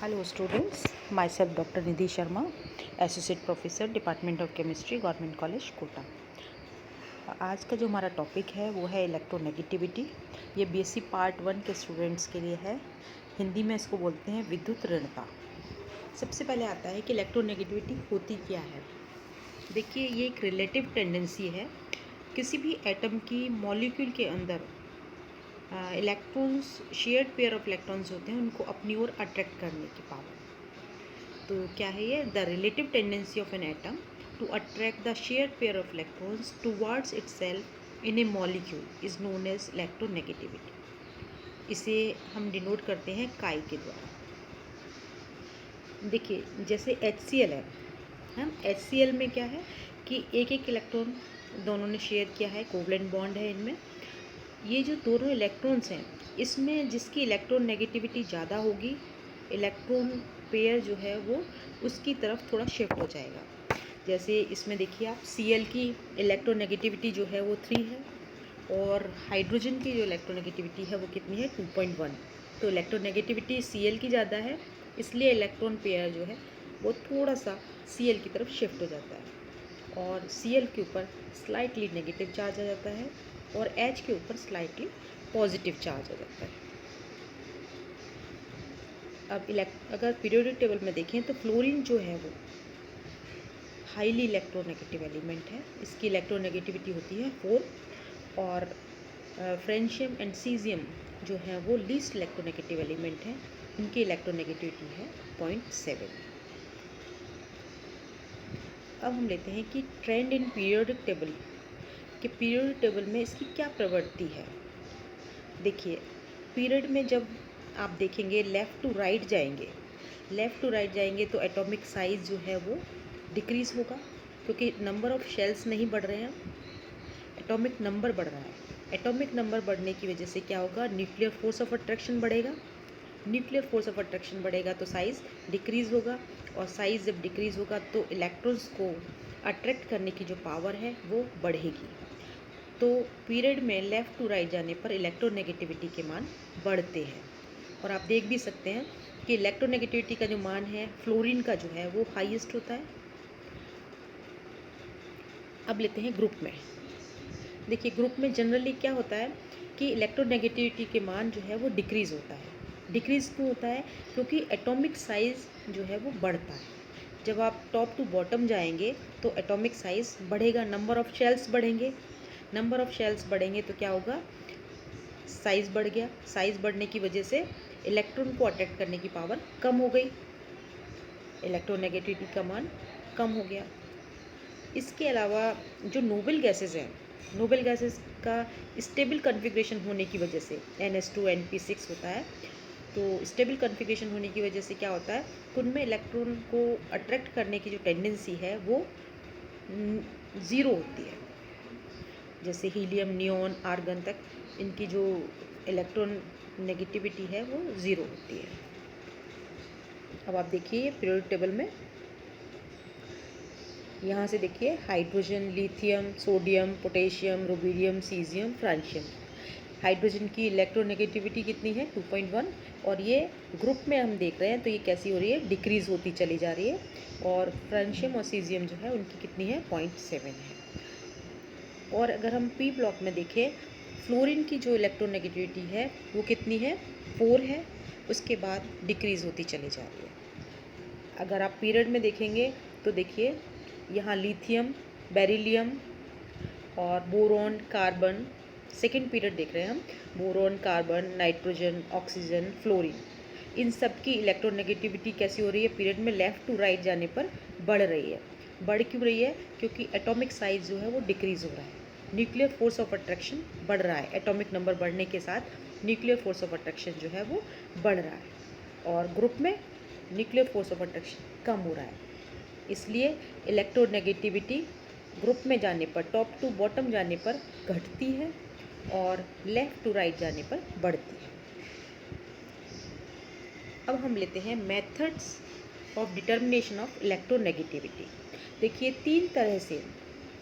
Hello students, myself Dr. Nidhi Sharma, Associate Professor, Department of Chemistry, Government College, Kota. आज का जो हमारा topic है वो है इलेक्ट्रोनेगेटिविटी। ये बीएससी पार्ट 1 के स्टूडेंट्स के लिए है। हिंदी में इसको बोलते हैं विद्युत ऋणता। सबसे पहले आता है कि इलेक्ट्रोनेगेटिविटी होती क्या है। देखिए, ये एक रिलेटिव टेंडेंसी है किसी भी एटम की मॉलिक्यूल के अंदर electrons, shared pair of electrons होते हैं, उनको अपनी ओर अट्रैक्ट करने की पावर। तो क्या है ये? The relative tendency of an atom to attract the shared pair of electrons towards itself in a molecule is known as electronegativity. इसे हम डिनोट करते हैं काई के द्वारा। देखिए, जैसे HCl है, हम HCl में क्या है कि एक एक इलेक्ट्रॉन दोनों ने शेयर किया है, कोवलेंट बॉन्ड है इनमें। ये जो दोनों इलेक्ट्रॉन्स हैं, इसमें जिसकी इलेक्ट्रॉन नेगेटिविटी ज़्यादा होगी, इलेक्ट्रॉन पेयर जो है वो उसकी तरफ थोड़ा शिफ्ट हो जाएगा। जैसे इसमें देखिए आप, Cl की इलेक्ट्रॉन नेगेटिविटी जो है वो 3 है और हाइड्रोजन की जो इलेक्ट्रॉन नेगेटिविटी है वो कितनी है? 2.1। तो इलेक्ट्रॉन नेगेटिविटी Cl की ज़्यादा है, इसलिए इलेक्ट्रॉन पेयर जो है वो थोड़ा सा Cl की तरफ शिफ्ट हो जाता है और Cl के ऊपर स्लाइटली नेगेटिव चार्ज आ जाता है और H के ऊपर स्लाइटली पॉजिटिव चार्ज आ जाता है। अब अगर पीरियोडिक टेबल में देखें तो फ्लोरीन जो है वो हाईली इलेक्ट्रोनेगेटिव एलिमेंट है, इसकी इलेक्ट्रोनेगेटिविटी होती है 4 और फ्रेंशियम एंड सीजियम जो है वो लीस्ट इलेक्ट्रोनेगेटिव एलिमेंट है, इनकी इलेक्ट्रोनेगेटिविटी है 0.7। अब हम लेते हैं कि ट्रेंड इन पीरियोडिक टेबल कि पीरियड टेबल में इसकी क्या प्रवृत्ति है। देखिए, पीरियड में जब आप देखेंगे लेफ़्ट टू राइट जाएंगे तो एटॉमिक साइज़ जो है वो डिक्रीज़ होगा, क्योंकि नंबर ऑफ शेल्स नहीं बढ़ रहे हैं, एटॉमिक नंबर बढ़ रहा है। एटॉमिक नंबर बढ़ने की वजह से क्या होगा? न्यूक्लियर फोर्स ऑफ अट्रैक्शन बढ़ेगा। न्यूक्लियर फोर्स ऑफ अट्रैक्शन बढ़ेगा तो साइज़ डिक्रीज़ होगा, और साइज़ जब डिक्रीज़ होगा तो इलेक्ट्रॉन्स को अट्रैक्ट करने की जो पावर है वो बढ़ेगी। तो पीरियड में लेफ़्ट टू राइट जाने पर इलेक्ट्रोनेगेटिविटी के मान बढ़ते हैं। और आप देख भी सकते हैं कि इलेक्ट्रोनेगेटिविटी का जो मान है फ्लोरीन का जो है वो हाईएस्ट होता है। अब लेते हैं ग्रुप में। देखिए, ग्रुप में जनरली क्या होता है कि इलेक्ट्रोनेगेटिविटी के मान जो है वो डिक्रीज़ होता है। डिक्रीज़ क्यों होता है? क्योंकि एटॉमिक साइज़ जो है वो बढ़ता है। जब आप टॉप टू बॉटम जाएंगे तो एटॉमिक साइज़ बढ़ेगा, नंबर ऑफ़ शेल्स बढ़ेंगे। नंबर ऑफ़ शेल्स बढ़ेंगे तो क्या होगा? साइज़ बढ़ गया। साइज़ बढ़ने की वजह से इलेक्ट्रॉन को अट्रैक्ट करने की पावर कम हो गई, इलेक्ट्रोनेगेटिविटी का मान कम हो गया। इसके अलावा जो नोबल गैसेस हैं, नोबल गैसेस का स्टेबल कॉन्फ़िगरेशन होने की वजह से NH2 NP6 होता है। तो स्टेबल कॉन्फ़िगरेशन होने की वजह से क्या होता है, उनमें इलेक्ट्रॉन को अट्रैक्ट करने की जो टेंडेंसी है वो 0 होती है। जैसे हीलियम, नियॉन, आर्गन तक इनकी जो इलेक्ट्रॉन नेगेटिविटी है वो 0 होती है। अब आप देखिए पीरियोडिक टेबल में, यहाँ से देखिए hydrogen, lithium, sodium, potassium, rubidium, caesium, francium. Hydrogen की इलेक्ट्रोनेगेटिविटी कितनी है? 2.1। और ये ग्रुप में हम देख रहे हैं तो ये कैसी हो रही है? डिक्रीज़ होती चली जा रही है। और फ्रांशियम और सीजियम जो है उनकी कितनी है? 0.7 है। और अगर हम पी ब्लॉक में देखें, फ्लोरीन की जो इलेक्ट्रोनेगेटिविटी है वो कितनी है? 4 है। उसके बाद डिक्रीज़ होती चली जा रही है। अगर आप पीरियड में देखेंगे तो देखिए, यहाँ लिथियम, बेरिलियम और बोरॉन, कार्बन, सेकेंड पीरियड देख रहे हैं हम, boron, carbon, nitrogen, oxygen, fluorine, इन सब की इलेक्ट्रोनेगेटिविटी कैसी हो रही है? पीरियड में लेफ़्ट टू राइट जाने पर बढ़ रही है। बढ़ क्यों रही है? क्योंकि एटॉमिक साइज़ जो है वो डिक्रीज़ हो रहा है, न्यूक्लियर फोर्स ऑफ अट्रैक्शन बढ़ रहा है। एटॉमिक नंबर बढ़ने के साथ न्यूक्लियर फोर्स ऑफ अट्रैक्शन जो है वो बढ़ रहा है, और ग्रुप में न्यूक्लियर फोर्स ऑफ अट्रैक्शन कम हो रहा है। इसलिए इलेक्ट्रोनेगेटिविटी ग्रुप में जाने पर, टॉप टू बॉटम जाने पर घटती है और लेफ़्ट टू राइट जाने पर बढ़ती है। अब हम लेते हैं methods of determination of electronegativity. देखिए,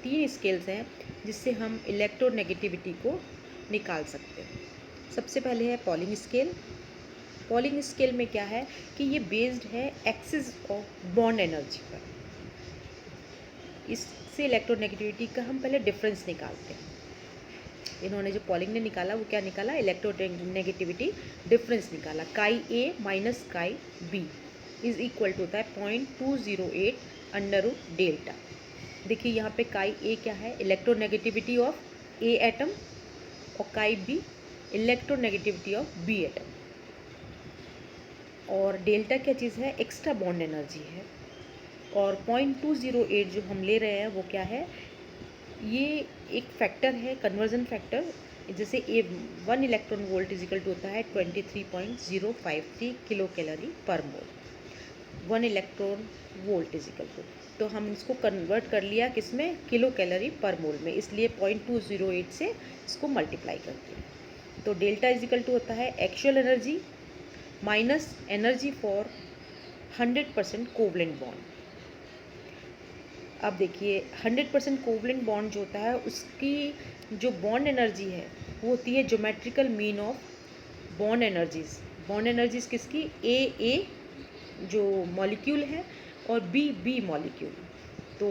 3 स्केल्स हैं जिससे हम इलेक्ट्रोनेगेटिविटी को निकाल सकते हैं। सबसे पहले है पॉलिंग स्केल। पॉलिंग स्केल में क्या है कि ये बेस्ड है एक्सिस ऑफ बॉन्ड एनर्जी पर। इससे इलेक्ट्रोनेगेटिविटी का हम पहले डिफरेंस निकालते हैं। इन्होंने जो पॉलिंग ने निकाला वो क्या निकाला, इलेक्ट्रोनेगेटिविटी डिफरेंस निकाला। काई ए माइनस काई बी इज इक्वल टू होता है 0.208 अंडर रूट डेल्टा। देखिए यहाँ पे काई ए क्या है, इलेक्ट्रोनेगेटिविटी ऑफ ए एटम, और chi B electronegativity of B atom. और डेल्टा क्या चीज़ है, एक्स्ट्रा बॉन्ड एनर्जी है। और 0.208 जो हम ले रहे हैं वो क्या है, ये एक फैक्टर है, कन्वर्जन फैक्टर। जैसे ए 1 इलेक्ट्रॉन वोल्ट इजिकल टू होता है 23.053 किलो कैलोरी पर मोल। 1 इलेक्ट्रॉन वोल्ट इजिकल टू, तो हम इसको कन्वर्ट कर लिया किसमें, किलो कैलोरी पर मोल में, इसलिए 0.208 से इसको मल्टीप्लाई करते हैं। तो डेल्टा इजिकल टू होता है actual energy minus energy for 100% covalent bond. अब देखिए 100% कोवलेंट बॉन्ड जो होता है उसकी जो बॉन्ड एनर्जी है वो होती है geometrical mean of bond energies. Bond energies किसकी, ए जो मॉलिक्यूल है और बी मॉलिक्यूल। तो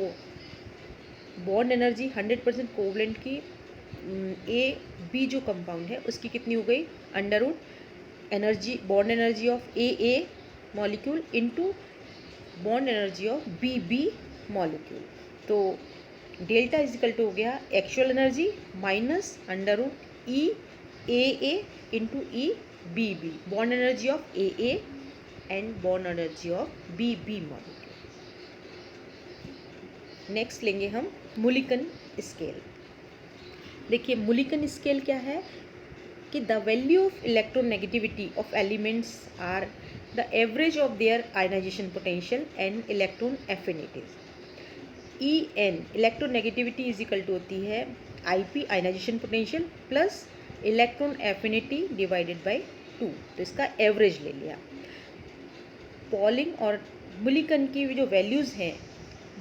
बॉन्ड एनर्जी 100% कोवलेंट की ए बी जो कंपाउंड है उसकी कितनी हो गई, under root energy bond energy of A molecule into bond energy of B molecule. तो डेल्टा इजिकल टू हो गया actual energy minus under root A into E B bond energy of A and bond energy of B molecule. Next लेंगे हम Mulliken scale. देखिए Mulliken scale क्या है कि the value of electronegativity of elements are the average of their ionization potential and electron affinities. E N electronegativity is equal to होती है IP ionization potential plus electron affinity divided by 2, तो इसका average ले लिया। Polling और Mulliken की जो values हैं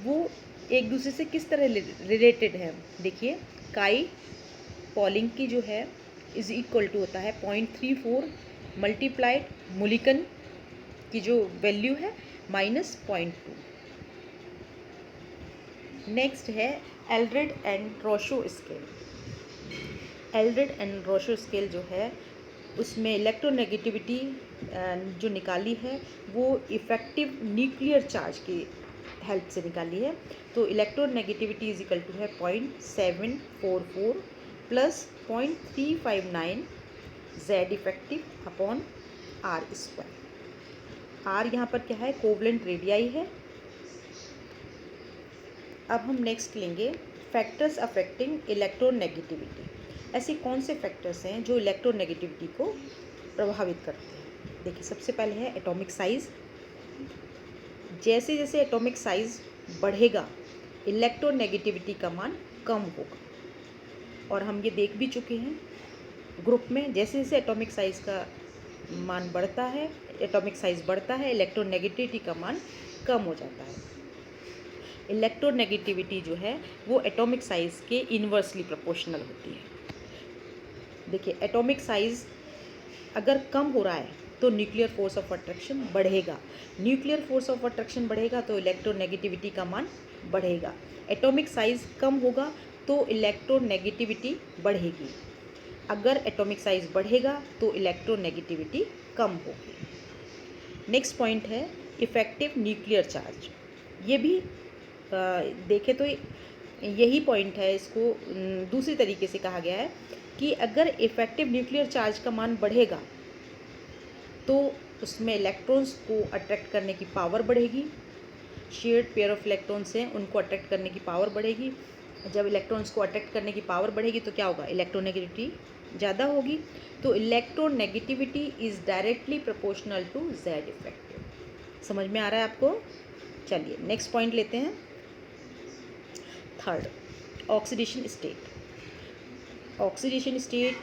वो एक दूसरे से किस तरह रिलेटेड है। देखिए काई पॉलिंग की जो है इज इक्वल टू होता है 0.34 मल्टीप्लाइड मुलिकन की जो वैल्यू है माइनस 0.2। नेक्स्ट है एल्ड्रेड एंड रोशो स्केल। एल्ड्रेड एंड रोशो स्केल जो है उसमें इलेक्ट्रोनेगेटिविटी जो निकाली है वो इफ़ेक्टिव न्यूक्लियर चार्ज की हेल्प से निकाली है। तो इलेक्ट्रोनेगेटिविटी इज इक्वल टू है 0.744 plus 0.359 Z effective upon R square. R यहाँ पर क्या है, कोवलेंट रेडियाई है। अब हम नेक्स्ट लेंगे फैक्टर्स अफेक्टिंग इलेक्ट्रोनेगेटिविटी। ऐसे कौन से फैक्टर्स हैं जो इलेक्ट्रोनेगेटिविटी को प्रभावित करते हैं। देखिए सबसे पहले है एटॉमिक साइज़। जैसे जैसे एटॉमिक साइज़ बढ़ेगा इलेक्ट्रोनेगेटिविटी का मान कम होगा, और हम ये देख भी चुके हैं ग्रुप में, जैसे जैसे एटॉमिक साइज़ का मान बढ़ता है, एटॉमिक साइज़ बढ़ता है, इलेक्ट्रोनेगेटिविटी का मान कम हो जाता है। इलेक्ट्रोनेगेटिविटी जो है वो एटॉमिक साइज़ के इन्वर्सली प्रोपोर्शनल होती है। देखिए एटॉमिक साइज़ अगर कम हो रहा है तो न्यूक्लियर फोर्स ऑफ अट्रैक्शन बढ़ेगा, न्यूक्लियर फोर्स ऑफ अट्रैक्शन बढ़ेगा तो इलेक्ट्रोनेगेटिविटी का मान बढ़ेगा। एटॉमिक साइज़ कम होगा तो इलेक्ट्रोनेगेटिविटी बढ़ेगी, अगर एटॉमिक साइज़ बढ़ेगा तो इलेक्ट्रोनेगेटिविटी कम होगी। नेक्स्ट पॉइंट है इफ़ेक्टिव न्यूक्लियर चार्ज। ये भी देखें तो यही पॉइंट है, इसको दूसरी तरीके से कहा गया है कि अगर इफ़ेक्टिव न्यूक्लियर चार्ज का मान बढ़ेगा तो उसमें इलेक्ट्रॉन्स को अट्रैक्ट करने की पावर बढ़ेगी, शेयर्ड पेयर ऑफ इलेक्ट्रॉन्स हैं उनको अट्रैक्ट करने की पावर बढ़ेगी। जब इलेक्ट्रॉन्स को अट्रैक्ट करने की पावर बढ़ेगी तो क्या होगा, इलेक्ट्रोनेगेटिविटी ज़्यादा होगी। तो electronegativity is directly proportional to Z effective. समझ में आ रहा है आपको। चलिए नेक्स्ट पॉइंट लेते हैं, third oxidation state. Oxidation state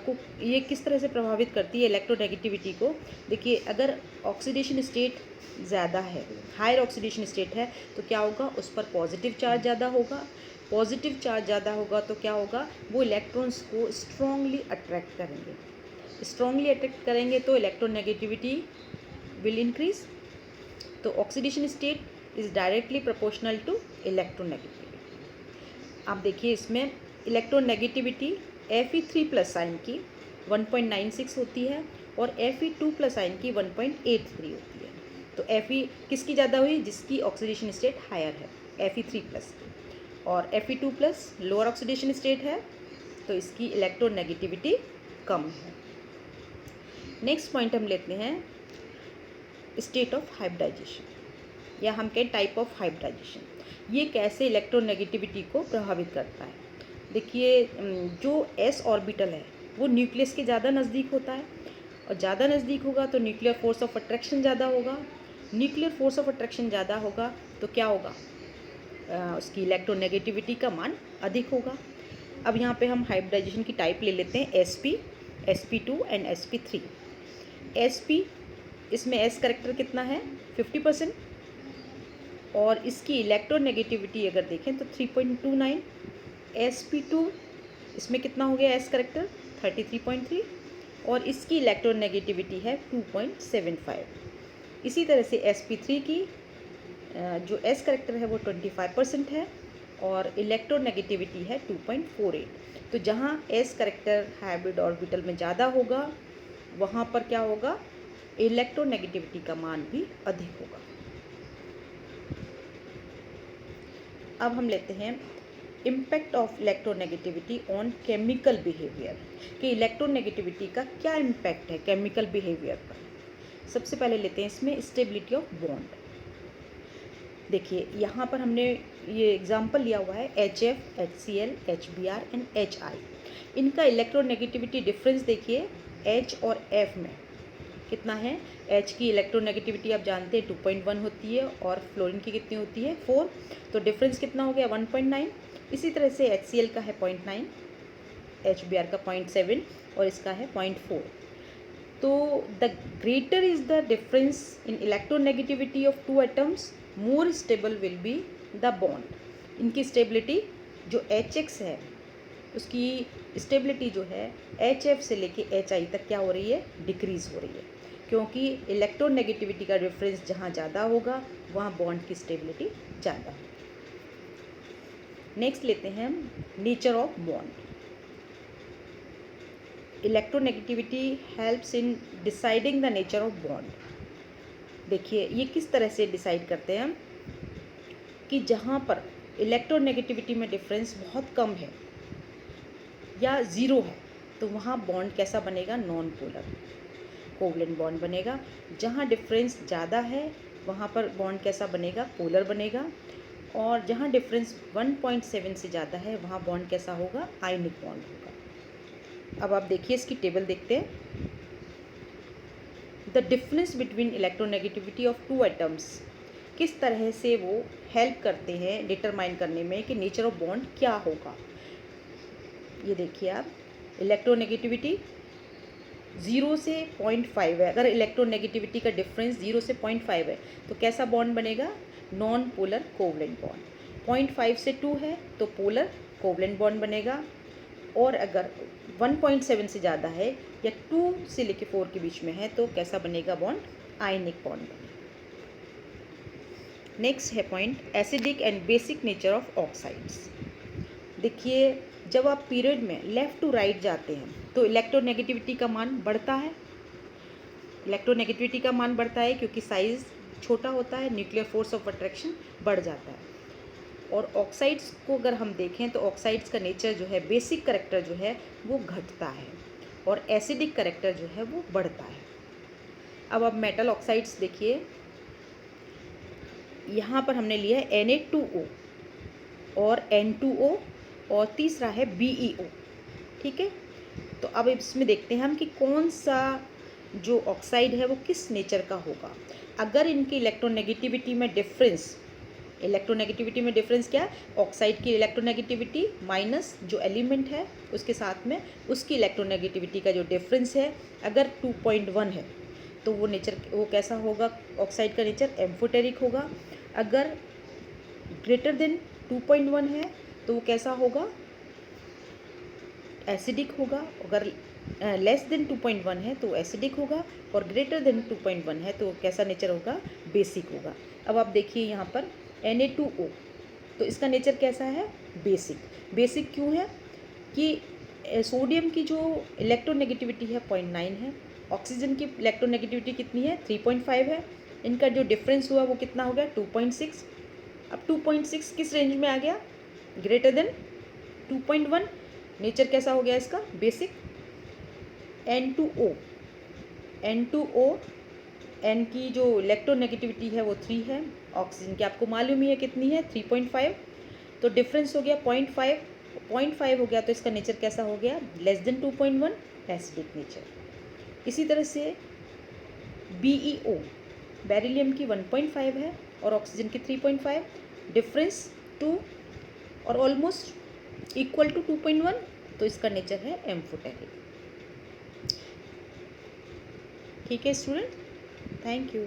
को ये किस तरह से प्रभावित करती है इलेक्ट्रोनेगेटिविटी को। देखिए अगर ऑक्सीडेशन स्टेट ज़्यादा है, हायर ऑक्सीडेशन स्टेट है, तो क्या होगा, उस पर पॉजिटिव चार्ज ज़्यादा होगा। पॉजिटिव चार्ज ज़्यादा होगा तो क्या होगा, वो इलेक्ट्रॉन्स को स्ट्रांगली अट्रैक्ट करेंगे। स्ट्रांगली अट्रैक्ट करेंगे तो इलेक्ट्रोनेगेटिविटी विल इंक्रीज। तो oxidation state is directly proportional to electronegativity. आप देखिए इसमें इलेक्ट्रोनेगेटिविटी Fe3+ आयन की 1.96 होती है और Fe2+ आयन की 1.83 होती है। तो Fe किसकी ज़्यादा हुई? जिसकी ऑक्सीडेशन स्टेट हायर है, Fe3+ की, और Fe2+ लोअर ऑक्सीडेशन स्टेट है, तो इसकी इलेक्ट्रोनेगेटिविटी कम है। नेक्स्ट पॉइंट हम लेते हैं स्टेट ऑफ हाइब्रिडाइजेशन, या हम कहें टाइप ऑफ हाइब्रिडाइजेशन। ये कैसे इलेक्ट्रोनेगेटिविटी को प्रभावित करता है। देखिए जो s ऑर्बिटल है वो न्यूक्लियस के ज़्यादा नज़दीक होता है, और ज़्यादा नज़दीक होगा तो न्यूक्लियर फोर्स ऑफ अट्रैक्शन ज़्यादा होगा। न्यूक्लियर फोर्स ऑफ अट्रैक्शन ज़्यादा होगा तो क्या होगा? उसकी इलेक्ट्रोनेगेटिविटी का मान अधिक होगा। अब यहाँ पे हम हाइब्रिडाइजेशन की टाइप ले लेते हैं sp, sp2 and sp3। sp इसमें s करेक्टर कितना है? 50%, और इसकी इलेक्ट्रोनेगेटिविटी अगर देखें तो 3.29। sp2 इसमें कितना हो गया s करेक्टर? 33.3, और इसकी इलेक्ट्रोनेगेटिविटी है 2.75। इसी तरह से sp3 की जो s करेक्टर है वो 25% है और इलेक्ट्रोनेगेटिविटी है 2.48। तो जहाँ s करेक्टर हाइब्रिड ऑर्बिटल में ज़्यादा होगा वहाँ पर क्या होगा? इलेक्ट्रोनेगेटिविटी का मान भी अधिक होगा। अब हम लेते हैं impact of electronegativity on chemical behaviour, कि इलेक्ट्रोनेगेटिविटी का क्या इम्पैक्ट है केमिकल बिहेवियर पर। सबसे पहले लेते हैं इसमें स्टेबिलिटी ऑफ बॉन्ड। देखिए यहाँ पर हमने ये एग्जांपल लिया हुआ है HF, HCl, HBr and HI। इनका इलेक्ट्रोनेगेटिविटी डिफरेंस देखिए H और F में कितना है। H की इलेक्ट्रोनेगेटिविटी आप जानते हैं 2.1 होती है और फ्लोरीन की कितनी होती है? 4। तो डिफरेंस कितना हो गया? 1.9। इसी तरह से HCl का है 0.9, HBr का 0.7 और इसका है 0.4। तो the greater is the difference in electronegativity of two atoms, more stable will be the bond. इनकी स्टेबिलिटी जो HX है उसकी स्टेबिलिटी जो है HF से लेके HI तक क्या हो रही है? डिक्रीज़ हो रही है, क्योंकि इलेक्ट्रोनेगेटिविटी का डिफरेंस जहाँ ज़्यादा होगा वहाँ बॉन्ड की स्टेबिलिटी ज़्यादा होगी। नेक्स्ट लेते हैं हम nature of bond. Electronegativity helps in deciding the nature of bond. देखिए ये किस तरह से डिसाइड करते हैं हम, कि जहाँ पर इलेक्ट्रोनेगेटिविटी में डिफरेंस बहुत कम है या ज़ीरो है तो वहाँ बॉन्ड कैसा बनेगा? नॉन पोलर कोवलेंट बॉन्ड बनेगा। जहाँ डिफरेंस ज़्यादा है वहाँ पर बॉन्ड कैसा बनेगा? पोलर बनेगा। और जहाँ डिफरेंस 1.7 से ज़्यादा है वहाँ बॉन्ड कैसा होगा? आयनिक बॉन्ड होगा। अब आप देखिए इसकी टेबल देखते हैं। The difference between electronegativity of two atoms, किस तरह से वो हेल्प करते हैं डिटरमाइन करने में कि नेचर ऑफ बॉन्ड क्या होगा। ये देखिए आप, इलेक्ट्रोनेगेटिविटी 0 से 0.5 है। अगर इलेक्ट्रोनेगेटिविटी का डिफरेंस 0 से 0.5 है तो कैसा बॉन्ड बनेगा? Non polar covalent bond. 0.5 से 2 है तो पोलर कोवलेंट बॉन्ड बनेगा, और अगर 1.7 से ज़्यादा है या 2 से लेकर 4 के बीच में है तो कैसा बनेगा बॉन्ड? आयनिक बॉन्ड बनेगा। नेक्स्ट है point acidic and basic nature of oxides. देखिए जब आप पीरियड में लेफ़्ट टू राइट जाते हैं तो इलेक्ट्रोनेगेटिविटी का मान बढ़ता है। इलेक्ट्रोनेगेटिविटी का मान बढ़ता है क्योंकि साइज़ छोटा होता है, न्यूक्लियर फोर्स ऑफ अट्रैक्शन बढ़ जाता है। और ऑक्साइड्स को अगर हम देखें तो ऑक्साइड्स का नेचर जो है, बेसिक करेक्टर जो है वो घटता है और एसिडिक करेक्टर जो है वो बढ़ता है। अब आप मेटल ऑक्साइड्स देखिए, यहाँ पर हमने लिया है Na2O और N2O और तीसरा है BeO, ठीक है। तो अब इसमें देखते हैं हम कि कौन सा जो ऑक्साइड है वो किस नेचर का होगा। अगर इनकी इलेक्ट्रोनेगेटिविटी में डिफरेंस, इलेक्ट्रोनेगेटिविटी में डिफरेंस क्या है? ऑक्साइड की इलेक्ट्रोनेगेटिविटी माइनस जो एलिमेंट है उसके साथ में उसकी इलेक्ट्रोनेगेटिविटी का जो डिफरेंस है अगर 2.1 है तो वो नेचर वो कैसा होगा? ऑक्साइड का नेचर एम्फोटेरिक होगा। अगर ग्रेटर देन 2.1 है तो वो कैसा होगा? एसिडिक होगा। अगर लेस देन 2.1 है तो एसिडिक होगा, और ग्रेटर देन 2.1 है तो कैसा नेचर होगा, बेसिक होगा। अब आप देखिए यहाँ पर Na2O, तो इसका नेचर कैसा है, बेसिक। बेसिक क्यों है कि सोडियम की जो इलेक्ट्रोनेगेटिविटी है 0.9 है, ऑक्सीजन की इलेक्ट्रोनेगेटिविटी कितनी है, 3.5 है। इनका जो डिफरेंस हुआ वो कितना हो गया, 2.6। अब 2.6 किस रेंज में आ गया, ग्रेटर देन 2.1। नेचर कैसा हो गया इसका, बेसिक। N2O, N2O, N की जो इलेक्ट्रोनेगेटिविटी है वो 3 है, ऑक्सीजन की आपको मालूम ही है कितनी है, 3.5। तो डिफरेंस हो गया 0.5 हो गया, तो इसका नेचर कैसा हो गया, लेस देन 2.1, एसिडिक नेचर। इसी तरह से BeO, बेरिलियम की 1.5 है और ऑक्सीजन की 3.5, डिफरेंस 2 और ऑलमोस्ट इक्वल टू 2.1, तो इसका नेचर है एम्फोटेरिक। ठीक है स्टूडेंट, थैंक यू।